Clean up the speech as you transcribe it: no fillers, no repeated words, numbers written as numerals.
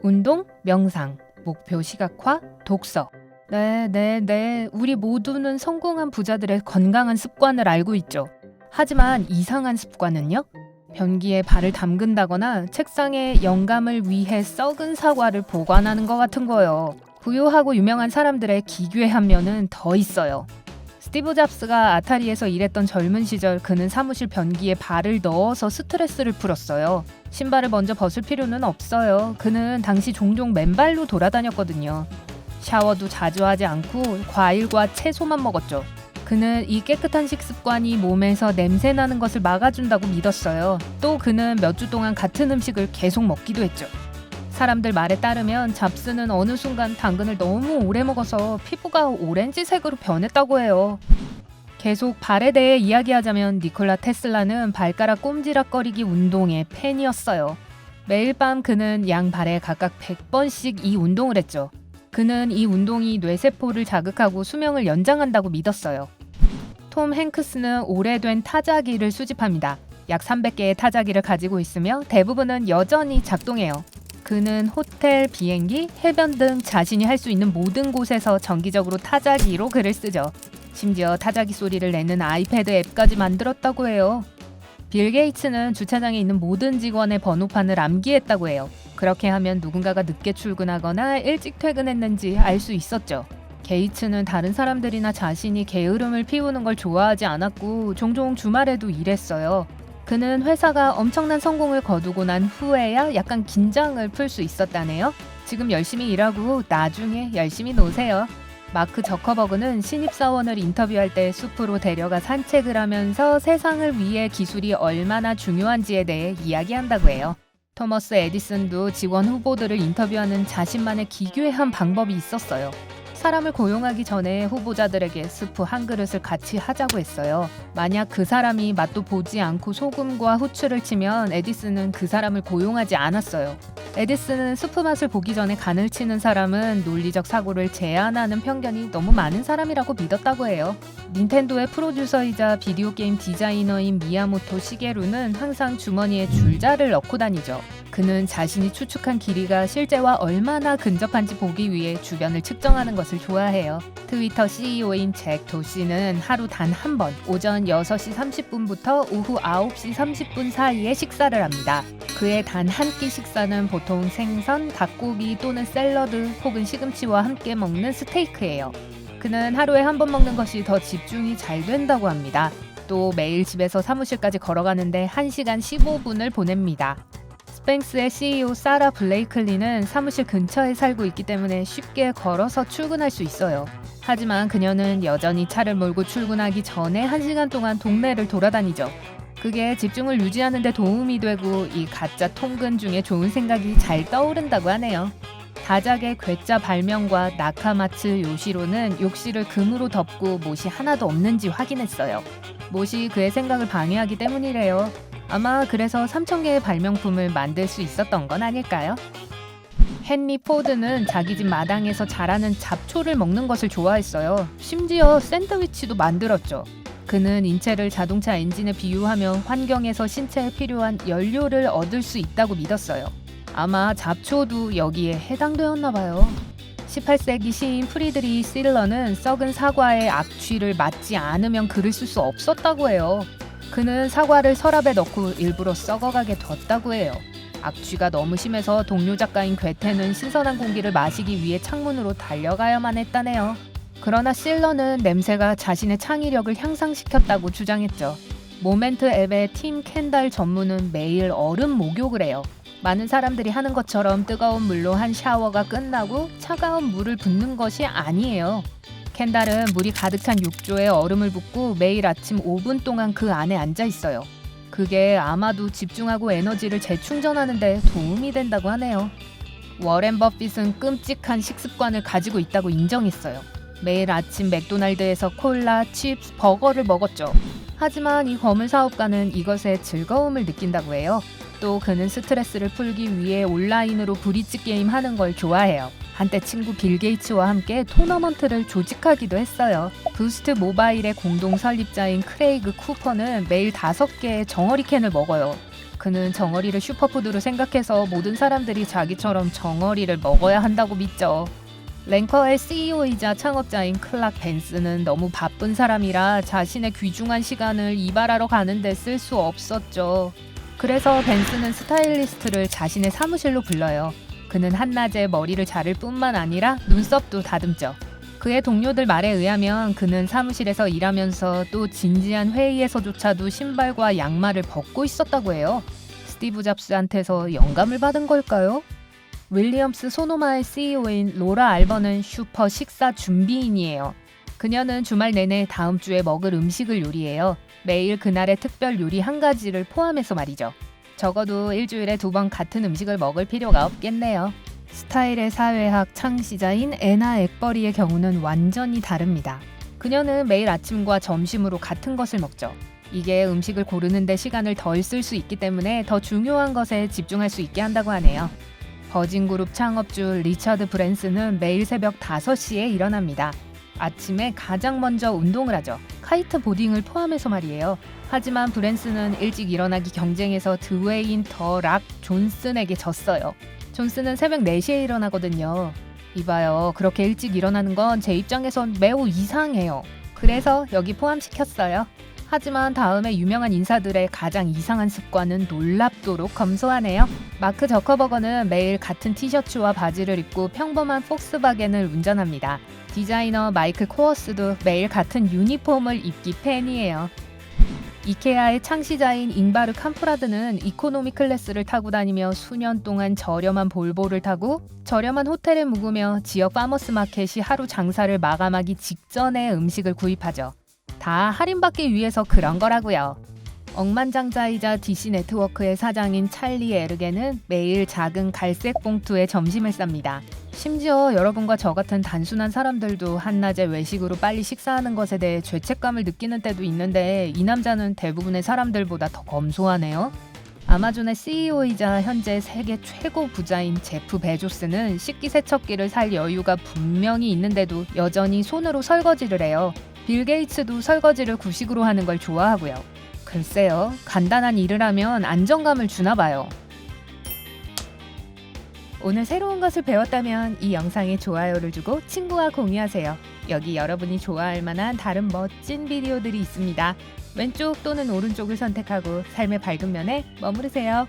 운동, 명상, 목표 시각화, 독서. 네. 우리 모두는 성공한 부자들의 건강한 습관을 알고 있죠. 하지만 이상한 습관은요? 변기에 발을 담근다거나 책상에 영감을 위해 썩은 사과를 보관하는 것 같은 거요. 부유하고 유명한 사람들의 기괴 한 면은 더 있어요. 스티브 잡스가 아타리에서 일했던 젊은 시절 그는 사무실 변기에 발을 넣어서 스트레스를 풀었어요. 신발을 먼저 벗을 필요는 없어요. 그는 당시 종종 맨발로 돌아다녔거든요. 샤워도 자주 하지 않고 과일과 채소만 먹었죠. 그는 이 깨끗한 식습관이 몸에서 냄새 나는 것을 막아준다고 믿었어요. 또 그는 몇 주 동안 같은 음식을 계속 먹기도 했죠. 사람들 말에 따르면 잡스는 어느 순간 당근을 너무 오래 먹어서 피부가 오렌지색으로 변했다고 해요. 계속 발에 대해 이야기하자면 니콜라 테슬라는 발가락 꼼지락거리기 운동의 팬이었어요. 매일 밤 그는 양발에 각각 100번씩 이 운동을 했죠. 그는 이 운동이 뇌세포를 자극하고 수명을 연장한다고 믿었어요. 톰 행크스는 오래된 타자기를 수집합니다. 약 300개의 타자기를 가지고 있으며 대부분은 여전히 작동해요. 그는 호텔, 비행기, 해변 등 자신이 할 수 있는 모든 곳에서 정기적으로 타자기로 글을 쓰죠. 심지어 타자기 소리를 내는 아이패드 앱까지 만들었다고 해요. 빌 게이츠는 주차장에 있는 모든 직원의 번호판을 암기했다고 해요. 그렇게 하면 누군가가 늦게 출근하거나 일찍 퇴근했는지 알 수 있었죠. 게이츠는 다른 사람들이나 자신이 게으름을 피우는 걸 좋아하지 않았고 종종 주말에도 일했어요. 그는 회사가 엄청난 성공을 거두고 난 후에야 약간 긴장을 풀 수 있었다네요. 지금 열심히 일하고 나중에 열심히 노세요. 마크 저커버그는 신입사원을 인터뷰할 때 숲으로 데려가 산책을 하면서 세상을 위해 기술이 얼마나 중요한지에 대해 이야기한다고 해요. 토머스 에디슨도 직원 후보들을 인터뷰하는 자신만의 기괴한 방법이 있었어요. 사람을 고용하기 전에 후보자들에게 스프 한 그릇을 같이 하자고 했어요. 만약 그 사람이 맛도 보지 않고 소금과 후추를 치면 에디슨은 그 사람을 고용하지 않았어요. 에디슨은 스프 맛을 보기 전에 간을 치는 사람은 논리적 사고를 제한하는 편견이 너무 많은 사람이라고 믿었다고 해요. 닌텐도의 프로듀서이자 비디오 게임 디자이너인 미야모토 시게루는 항상 주머니에 줄자를 넣고 다니죠. 그는 자신이 추측한 길이가 실제와 얼마나 근접한지 보기 위해 주변을 측정하는 것을 좋아해요. 트위터 CEO인 잭 도시는 하루 단 한 번 오전 6시 30분부터 오후 9시 30분 사이에 식사를 합니다. 그의 단 한 끼 식사는 보통 생선, 닭고기 또는 샐러드 혹은 시금치와 함께 먹는 스테이크예요. 그는 하루에 한 번 먹는 것이 더 집중이 잘 된다고 합니다. 또 매일 집에서 사무실까지 걸어가는데 1시간 15분을 보냅니다. 스팽스의 CEO 사라 블레이클리는 사무실 근처에 살고 있기 때문에 쉽게 걸어서 출근할 수 있어요. 하지만 그녀는 여전히 차를 몰고 출근하기 전에 1시간 동안 동네를 돌아다니죠. 그게 집중을 유지하는 데 도움이 되고 이 가짜 통근 중에 좋은 생각이 잘 떠오른다고 하네요. 다작의 괴짜 발명가 나카마츠 요시로는 욕실을 금으로 덮고 못이 하나도 없는지 확인했어요. 못이 그의 생각을 방해하기 때문이래요. 아마 그래서 3,000개의 발명품을 만들 수 있었던 건 아닐까요? 헨리 포드는 자기 집 마당에서 자라는 잡초를 먹는 것을 좋아했어요. 심지어 샌드위치도 만들었죠. 그는 인체를 자동차 엔진에 비유하며 환경에서 신체에 필요한 연료를 얻을 수 있다고 믿었어요. 아마 잡초도 여기에 해당되었나 봐요. 18세기 시인 프리드리히 실러는 썩은 사과의 악취를 맡지 않으면 글을 쓸 수 없었다고 해요. 그는 사과를 서랍에 넣고 일부러 썩어가게 뒀다고 해요. 악취가 너무 심해서 동료 작가인 괴테는 신선한 공기를 마시기 위해 창문으로 달려가야만 했다네요. 그러나 실러는 냄새가 자신의 창의력을 향상시켰다고 주장했죠. 모멘트 앱의 팀 캔달 전무는 매일 얼음 목욕을 해요. 많은 사람들이 하는 것처럼 뜨거운 물로 한 샤워가 끝나고 차가운 물을 붓는 것이 아니에요. 캔달은 물이 가득 찬 욕조에 얼음을 붓고 매일 아침 5분 동안 그 안에 앉아 있어요. 그게 아마도 집중하고 에너지를 재충전하는 데 도움이 된다고 하네요. 워렌 버핏은 끔찍한 식습관을 가지고 있다고 인정했어요. 매일 아침 맥도날드에서 콜라, 칩스, 버거를 먹었죠. 하지만 이 거물 사업가는 이것에 즐거움을 느낀다고 해요. 또 그는 스트레스를 풀기 위해 온라인으로 브릿지 게임 하는 걸 좋아해요. 한때 친구 빌 게이츠와 함께 토너먼트를 조직하기도 했어요. 부스트 모바일의 공동 설립자인 크레이그 쿠퍼는 매일 5개의 정어리 캔을 먹어요. 그는 정어리를 슈퍼푸드로 생각해서 모든 사람들이 자기처럼 정어리를 먹어야 한다고 믿죠. 랭커의 CEO이자 창업자인 클락 벤스는 너무 바쁜 사람이라 자신의 귀중한 시간을 이발하러 가는데 쓸 수 없었죠. 그래서 벤스는 스타일리스트를 자신의 사무실로 불러요. 그는 한낮에 머리를 자를 뿐만 아니라 눈썹도 다듬죠. 그의 동료들 말에 의하면 그는 사무실에서 일하면서 또 진지한 회의에서조차도 신발과 양말을 벗고 있었다고 해요. 스티브 잡스한테서 영감을 받은 걸까요? 윌리엄스 소노마의 CEO인 로라 알버는 슈퍼 식사 준비인이에요. 그녀는 주말 내내 다음 주에 먹을 음식을 요리해요. 매일 그날의 특별 요리 한 가지를 포함해서 말이죠. 적어도 일주일에 2번 같은 음식을 먹을 필요가 없겠네요. 스타일의 사회학 창시자인 애나 엑버리의 경우는 완전히 다릅니다. 그녀는 매일 아침과 점심으로 같은 것을 먹죠. 이게 음식을 고르는 데 시간을 덜 쓸 수 있기 때문에 더 중요한 것에 집중할 수 있게 한다고 하네요. 버진그룹 창업주 리처드 브랜슨은 매일 새벽 5시에 일어납니다. 아침에 가장 먼저 운동을 하죠. 카이트 보딩을 포함해서 말이에요. 하지만 브랜슨은 일찍 일어나기 경쟁에서 드웨인 더 락 존슨에게 졌어요. 존슨은 새벽 4시에 일어나거든요. 이봐요. 그렇게 일찍 일어나는 건 제 입장에선 매우 이상해요. 그래서 여기 포함시켰어요. 하지만 다음에 유명한 인사들의 가장 이상한 습관은 놀랍도록 검소하네요. 마크 저커버거는 매일 같은 티셔츠와 바지를 입고 평범한 폭스바겐을 운전합니다. 디자이너 마이클 코어스도 매일 같은 유니폼을 입기 팬이에요. 이케아의 창시자인 잉바르 캄프라드는 이코노미 클래스를 타고 다니며 수년 동안 저렴한 볼보를 타고 저렴한 호텔에 묵으며 지역 파머스 마켓이 하루 장사를 마감하기 직전에 음식을 구입하죠. 다 할인받기 위해서 그런 거라고요. 억만장자이자 DC 네트워크의 사장인 찰리 에르게는 매일 작은 갈색 봉투에 점심을 쌉니다. 심지어 여러분과 저 같은 단순한 사람들도 한낮에 외식으로 빨리 식사하는 것에 대해 죄책감을 느끼는 때도 있는데 이 남자는 대부분의 사람들보다 더 검소하네요. 아마존의 CEO이자 현재 세계 최고 부자인 제프 베조스는 식기세척기를 살 여유가 분명히 있는데도 여전히 손으로 설거지를 해요. 빌 게이츠도 설거지를 구식으로 하는 걸 좋아하고요. 글쎄요, 간단한 일을 하면 안정감을 주나 봐요. 오늘 새로운 것을 배웠다면 이 영상에 좋아요를 주고 친구와 공유하세요. 여기 여러분이 좋아할 만한 다른 멋진 비디오들이 있습니다. 왼쪽 또는 오른쪽을 선택하고 삶의 밝은 면에 머무르세요.